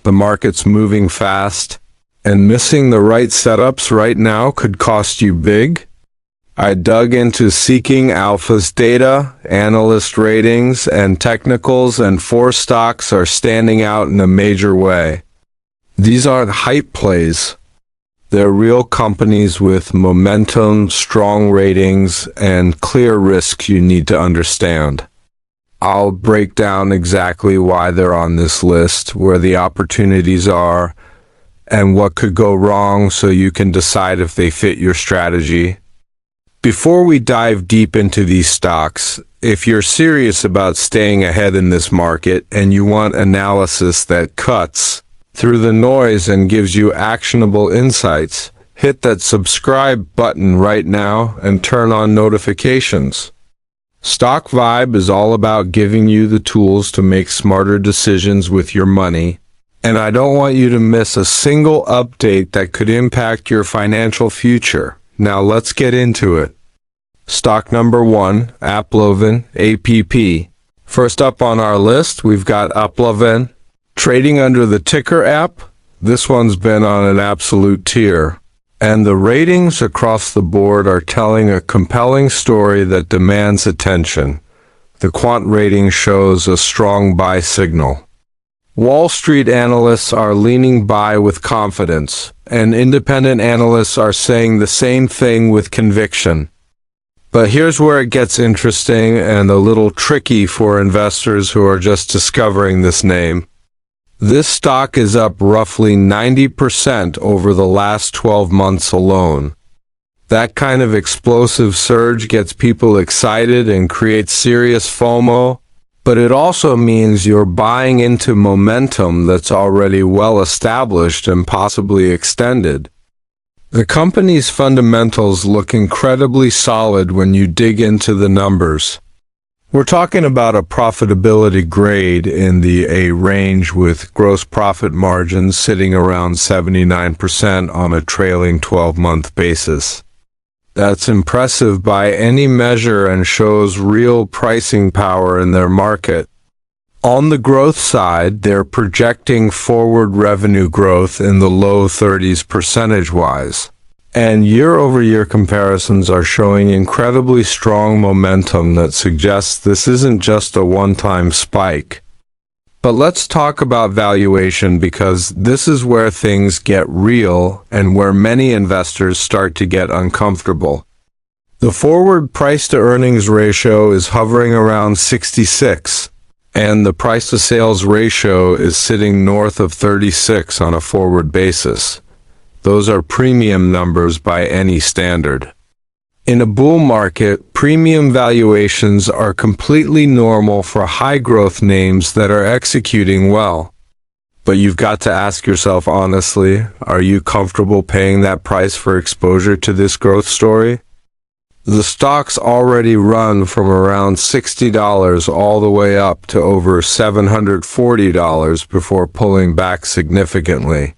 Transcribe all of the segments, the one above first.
The market's moving fast, and missing the right setups right now could cost you big. I dug into Seeking Alpha's data, analyst ratings, and technicals, and 4 stocks are standing out in a major way. These aren't hype plays. They're real companies with momentum, strong ratings, and clear risks you need to understand. I'll break down exactly why they're on this list, where the opportunities are, and what could go wrong so you can decide if they fit your strategy. Before we dive deep into these stocks, if you're serious about staying ahead in this market and you want analysis that cuts through the noise and gives you actionable insights, hit that subscribe button right now and turn on notifications. Stock Vibe is all about giving you the tools to make smarter decisions with your money, and I don't want you to miss a single update that could impact your financial future. Now let's get into it. Stock number 1, Uplovin, APP. First up on our list, we've got Uplovin. Trading under the ticker app, this one's been on an absolute tear. And the ratings across the board are telling a compelling story that demands attention. The quant rating shows a strong buy signal. Wall Street analysts are leaning buy with confidence, and independent analysts are saying the same thing with conviction. But here's where it gets interesting and a little tricky for investors who are just discovering this name. This stock is up roughly 90% over the last 12 months alone. That kind of explosive surge gets people excited and creates serious FOMO, but it also means you're buying into momentum that's already well established and possibly extended. The company's fundamentals look incredibly solid when you dig into the numbers. We're talking about a profitability grade in the A range with gross profit margins sitting around 79% on a trailing 12-month basis. That's impressive by any measure and shows real pricing power in their market. On the growth side, they're projecting forward revenue growth in the low 30s percentage-wise. And year-over-year comparisons are showing incredibly strong momentum that suggests this isn't just a one-time spike. But let's talk about valuation, because this is where things get real and where many investors start to get uncomfortable. The forward price-to-earnings ratio is hovering around 66, and the price-to-sales ratio is sitting north of 36 on a forward basis. Those are premium numbers by any standard. In a bull market, premium valuations are completely normal for high-growth names that are executing well. But you've got to ask yourself honestly, are you comfortable paying that price for exposure to this growth story? The stock's already run from around $60 all the way up to over $740 before pulling back significantly.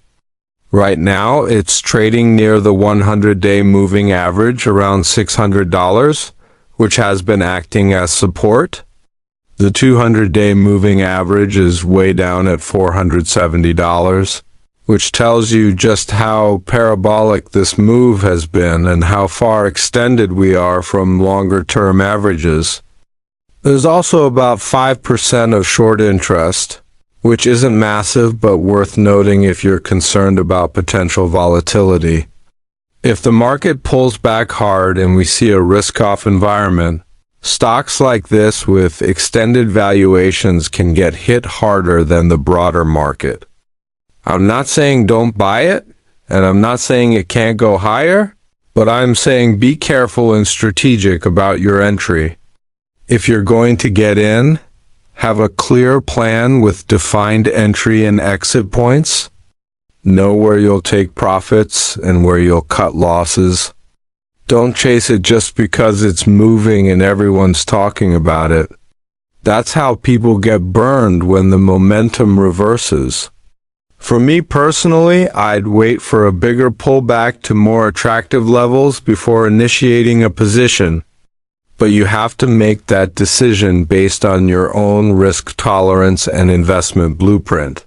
Right now, it's trading near the 100-day moving average around $600, which has been acting as support. The 200-day moving average is way down at $470, which tells you just how parabolic this move has been and how far extended we are from longer-term averages. There's also about 5% of short interest, which isn't massive but worth noting if you're concerned about potential volatility. If the market pulls back hard and we see a risk-off environment, stocks like this with extended valuations can get hit harder than the broader market. I'm not saying don't buy it, and I'm not saying it can't go higher, but I'm saying be careful and strategic about your entry. If you're going to get in, have a clear plan with defined entry and exit points. Know where you'll take profits and where you'll cut losses. Don't chase it just because it's moving and everyone's talking about it. That's how people get burned when the momentum reverses. For me personally, I'd wait for a bigger pullback to more attractive levels before initiating a position. But you have to make that decision based on your own risk tolerance and investment blueprint.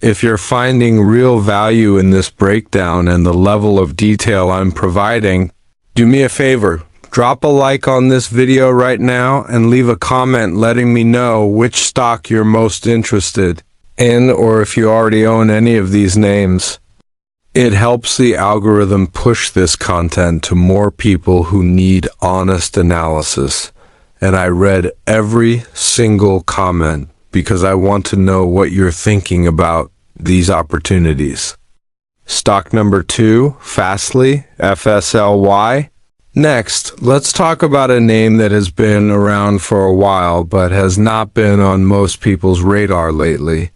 If you're finding real value in this breakdown and the level of detail I'm providing, do me a favor, drop a like on this video right now and leave a comment letting me know which stock you're most interested in or if you already own any of these names. It helps the algorithm push this content to more people who need honest analysis. And I read every single comment because I want to know what you're thinking about these opportunities. Stock number 2, Fastly, FSLY. Next, let's talk about a name that has been around for a while but has not been on most people's radar lately.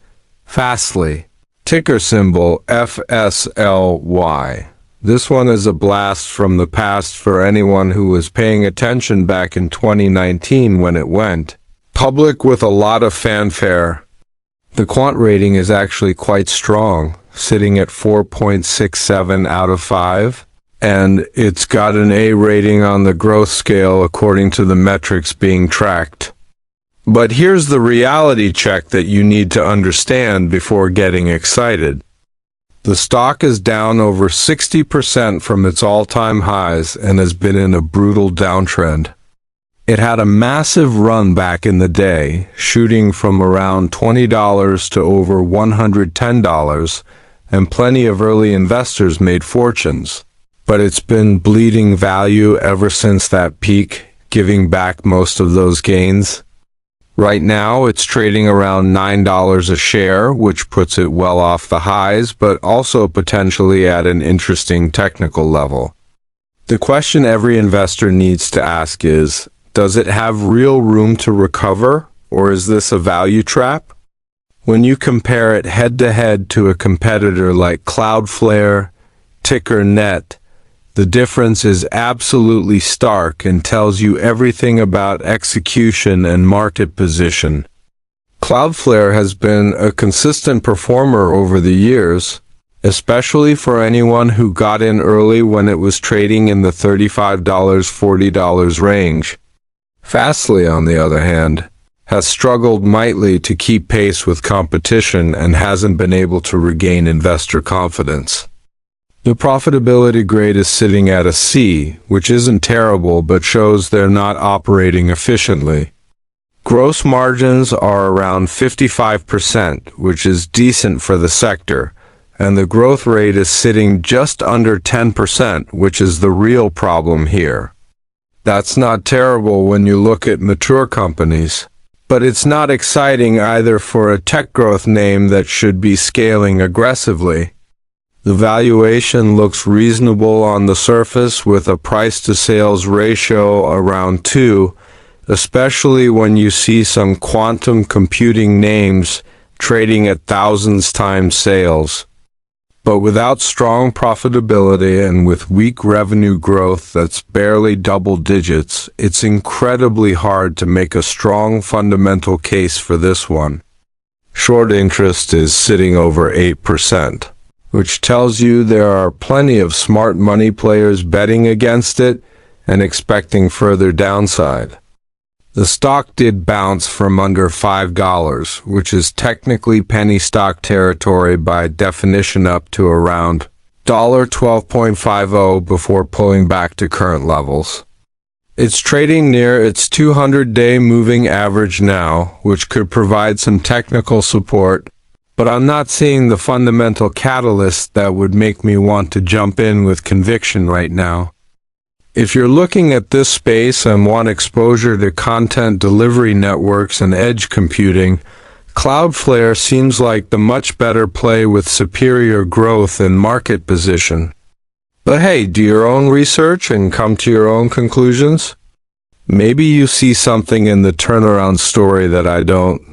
Fastly, ticker symbol FSLY. This one is a blast from the past for anyone who was paying attention back in 2019 when it went public with a lot of fanfare. The quant rating is actually quite strong, sitting at 4.67 out of 5, and it's got an A rating on the growth scale according to the metrics being tracked. But here's the reality check that you need to understand before getting excited. The stock is down over 60% from its all-time highs and has been in a brutal downtrend. It had a massive run back in the day, shooting from around $20 to over $110, and plenty of early investors made fortunes. But it's been bleeding value ever since that peak, giving back most of those gains. Right now, it's trading around $9 a share, which puts it well off the highs, but also potentially at an interesting technical level. The question every investor needs to ask is, does it have real room to recover, or is this a value trap? When you compare it head-to-head to a competitor like Cloudflare, ticker NET, the difference is absolutely stark and tells you everything about execution and market position. Cloudflare has been a consistent performer over the years, especially for anyone who got in early when it was trading in the $35–$40 range. Fastly, on the other hand, has struggled mightily to keep pace with competition and hasn't been able to regain investor confidence. The profitability grade is sitting at a C, which isn't terrible but shows they're not operating efficiently. Gross margins are around 55%, which is decent for the sector, and the growth rate is sitting just under 10%, which is the real problem here. That's not terrible when you look at mature companies, but it's not exciting either for a tech growth name that should be scaling aggressively. The valuation looks reasonable on the surface with a price-to-sales ratio around 2, especially when you see some quantum computing names trading at thousands times sales. But without strong profitability and with weak revenue growth that's barely double digits, it's incredibly hard to make a strong fundamental case for this one. Short interest is sitting over 8%. Which tells you there are plenty of smart money players betting against it and expecting further downside. The stock did bounce from under $5, which is technically penny stock territory by definition, up to around $12.50 before pulling back to current levels. It's trading near its 200-day moving average now, which could provide some technical support, but I'm not seeing the fundamental catalyst that would make me want to jump in with conviction right now. If you're looking at this space and want exposure to content delivery networks and edge computing, Cloudflare seems like the much better play with superior growth and market position. But hey, do your own research and come to your own conclusions. Maybe you see something in the turnaround story that I don't.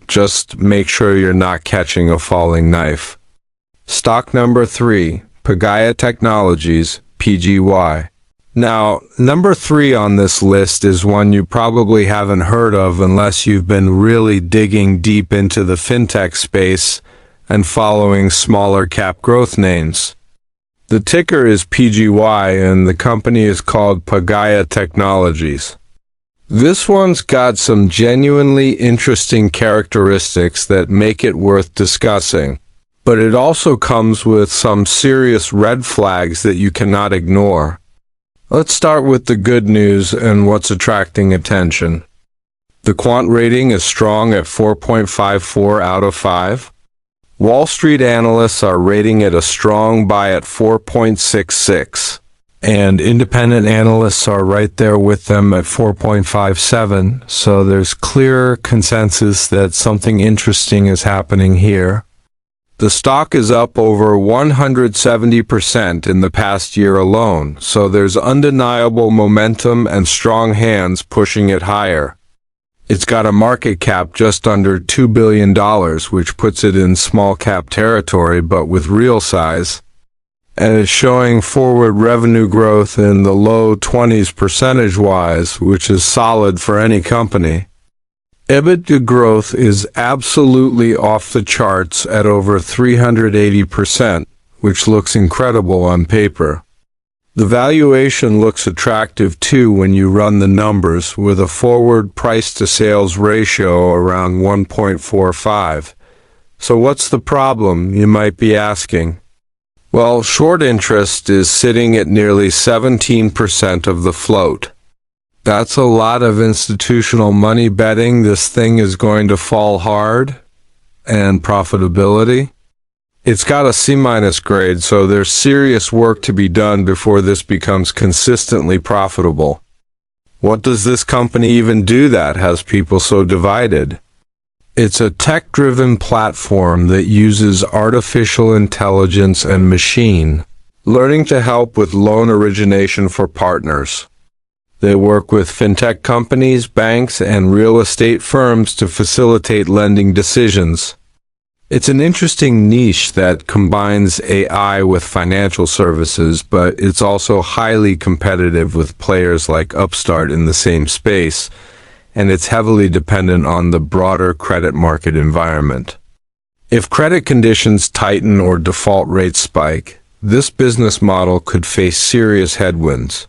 Just make sure you're not catching a falling knife. Stock number 3, Pagaya Technologies, PGY. Now, number 3 on this list is one you probably haven't heard of unless you've been really digging deep into the fintech space and following smaller cap growth names. The ticker is PGY and the company is called Pagaya Technologies. This one's got some genuinely interesting characteristics that make it worth discussing. but it also comes with some serious red flags that you cannot ignore. Let's start with the good news and what's attracting attention. The quant rating is strong at 4.54 out of 5. Wall Street analysts are rating it a strong buy at 4.66. And independent analysts are right there with them at 4.57, so there's clear consensus that something interesting is happening here. The stock is up over 170% in the past year alone, so there's undeniable momentum and strong hands pushing it higher. It's got a market cap just under $2 billion, which puts it in small cap territory, but with real size. And it's showing forward revenue growth in the low 20s percentage-wise, which is solid for any company. EBITDA growth is absolutely off the charts at over 380%, which looks incredible on paper. The valuation looks attractive too when you run the numbers, with a forward price-to-sales ratio around 1.45. So what's the problem, you might be asking? Well, short interest is sitting at nearly 17% of the float. That's a lot of institutional money betting this thing is going to fall hard. And profitability? It's got a C- grade, so there's serious work to be done before this becomes consistently profitable. What does this company even do that has people so divided? It's a tech-driven platform that uses artificial intelligence and machine learning to help with loan origination for partners. They work with fintech companies, banks, and real estate firms to facilitate lending decisions. It's an interesting niche that combines AI with financial services, but it's also highly competitive with players like Upstart in the same space, and it's heavily dependent on the broader credit market environment. If credit conditions tighten or default rates spike, this business model could face serious headwinds.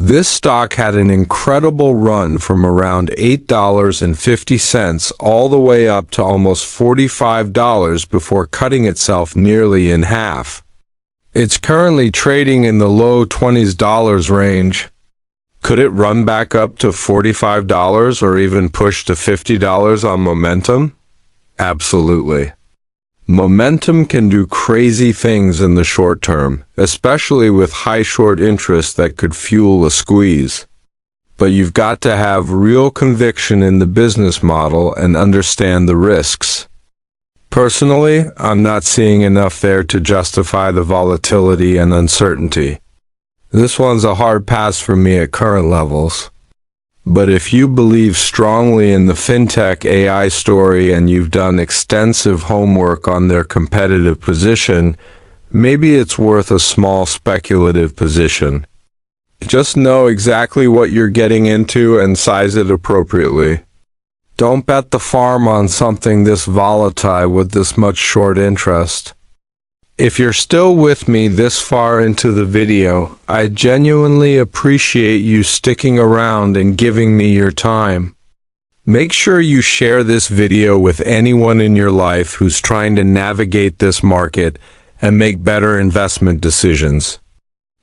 This stock had an incredible run from around $8.50 all the way up to almost $45 before cutting itself nearly in half. It's currently trading in the low $20s range. Could it run back up to $45 or even push to $50 on momentum? Absolutely. Momentum can do crazy things in the short term, especially with high short interest that could fuel a squeeze. But you've got to have real conviction in the business model and understand the risks. Personally, I'm not seeing enough there to justify the volatility and uncertainty. This one's a hard pass for me at current levels. But if you believe strongly in the fintech AI story and you've done extensive homework on their competitive position, maybe it's worth a small speculative position. Just know exactly what you're getting into and size it appropriately. Don't bet the farm on something this volatile with this much short interest. If you're still with me this far into the video, I genuinely appreciate you sticking around and giving me your time. Make sure you share this video with anyone in your life who's trying to navigate this market and make better investment decisions.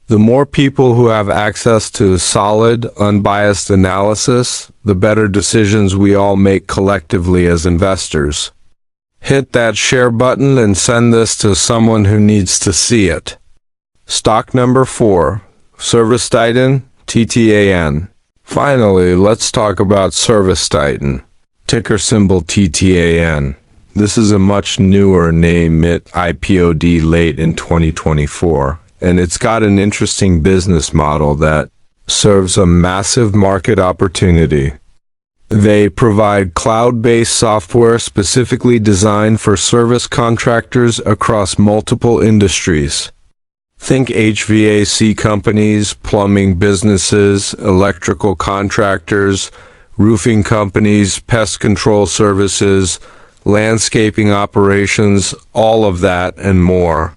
The more people who have access to solid, unbiased analysis, the better decisions we all make collectively as investors. Hit that share button and send this to someone who needs to see it. Stock number 4, Service Titan, TTAN. Finally, let's talk about Service Titan, ticker symbol TTAN. This is a much newer name. It IPO'd late in 2024, and it's got an interesting business model that serves a massive market opportunity. They provide cloud-based software specifically designed for service contractors across multiple industries. Think HVAC companies, plumbing businesses, electrical contractors, roofing companies, pest control services, landscaping operations, all of that and more.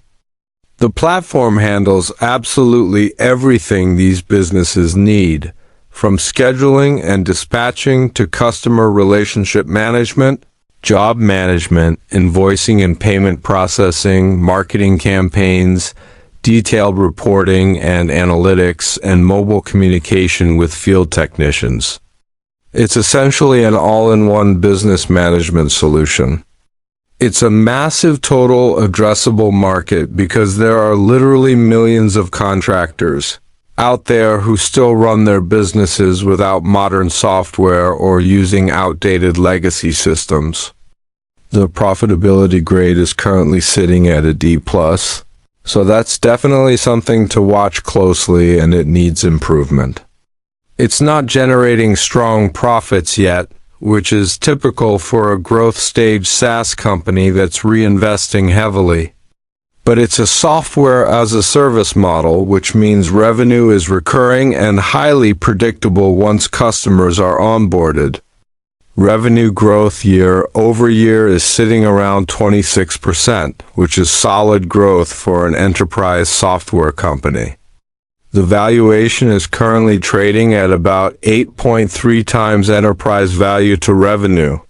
The platform handles absolutely everything these businesses need, from scheduling and dispatching to customer relationship management. job management, invoicing and payment processing, marketing campaigns, detailed reporting and analytics, and mobile communication with field technicians. It's essentially an all-in-one business management solution. It's a massive total addressable market because there are literally millions of contractors out there who still run their businesses without modern software or using outdated legacy systems. The profitability grade is currently sitting at a D+, so that's definitely something to watch closely, and it needs improvement. It's not generating strong profits yet, which is typical for a growth stage SaaS company that's reinvesting heavily. But it's a software as a service model, which means revenue is recurring and highly predictable once customers are onboarded. Revenue growth year over year is sitting around 26%, which is solid growth for an enterprise software company. The valuation is currently trading at about 8.3 times enterprise value to revenue.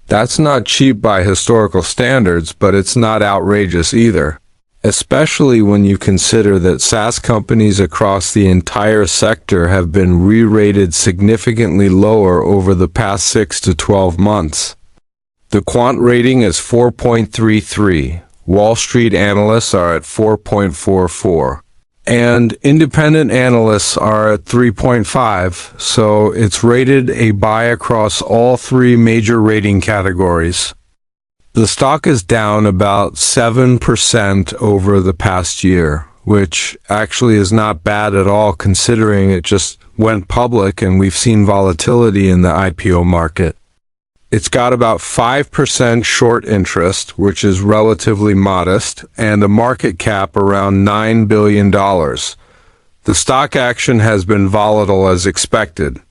That's not cheap by historical standards, but it's not outrageous either, especially when you consider that SaaS companies across the entire sector have been re-rated significantly lower over the past 6 to 12 months. The quant rating is 4.33, Wall Street analysts are at 4.44. And independent analysts are at 3.5, so it's rated a buy across all three major rating categories. The stock is down about 7% over the past year, which actually is not bad at all considering it just went public and we've seen volatility in the IPO market. It's got about 5% short interest, which is relatively modest, and a market cap around $9 billion. The stock action has been volatile as expected.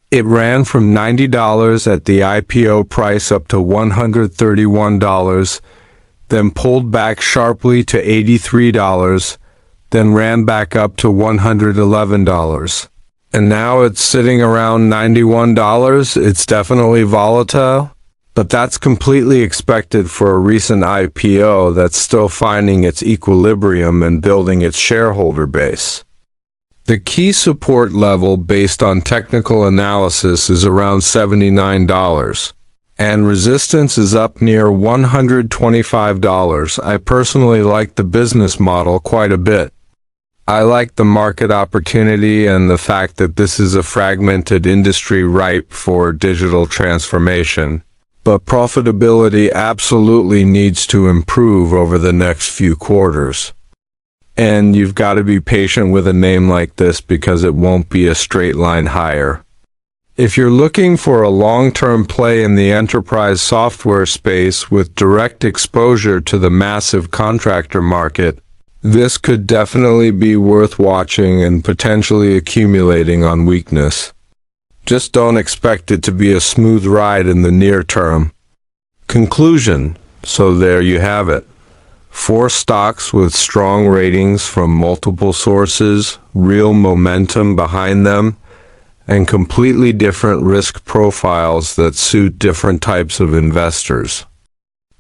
It ran from $90 at the IPO price up to $131, then pulled back sharply to $83, then ran back up to $111. And now it's sitting around $91. It's definitely volatile, but that's completely expected for a recent IPO that's still finding its equilibrium and building its shareholder base. The key support level based on technical analysis is around $79, and resistance is up near $125. I personally like the business model quite a bit. I like the market opportunity and the fact that this is a fragmented industry ripe for digital transformation, but profitability absolutely needs to improve over the next few quarters. And you've got to be patient with a name like this because it won't be a straight line higher. If you're looking for a long-term play in the enterprise software space with direct exposure to the massive contractor market, this could definitely be worth watching and potentially accumulating on weakness. Just don't expect it to be a smooth ride in the near term. Conclusion. So there you have it. 4 stocks with strong ratings from multiple sources, real momentum behind them, and completely different risk profiles that suit different types of investors.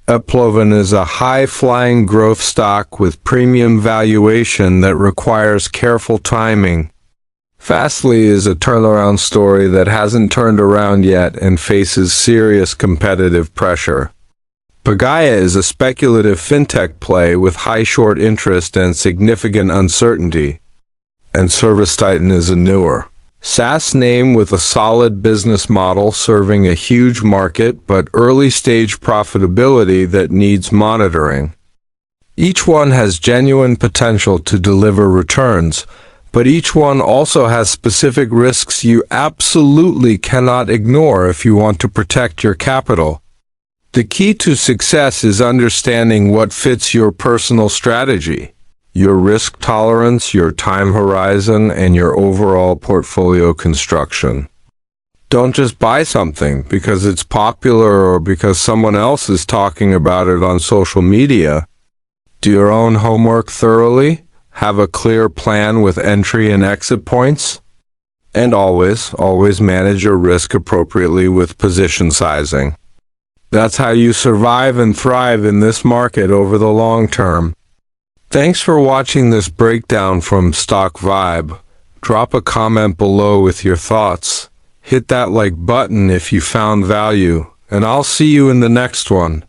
Eploven is a high-flying growth stock with premium valuation that requires careful timing. Fastly is a turnaround story that hasn't turned around yet and faces serious competitive pressure. Pagaya is a speculative fintech play with high short interest and significant uncertainty. And ServiceTitan is a newer SaaS name with a solid business model serving a huge market but early-stage profitability that needs monitoring. Each one has genuine potential to deliver returns, but each one also has specific risks you absolutely cannot ignore if you want to protect your capital. The key to success is understanding what fits your personal strategy, your risk tolerance, your time horizon, and your overall portfolio construction. Don't just buy something because it's popular or because someone else is talking about it on social media. Do your own homework thoroughly, have a clear plan with entry and exit points, and always manage your risk appropriately with position sizing. That's how you survive and thrive in this market over the long term. Thanks for watching this breakdown from Stock Vibe. Drop a comment below with your thoughts. Hit that like button if you found value, and I'll see you in the next one.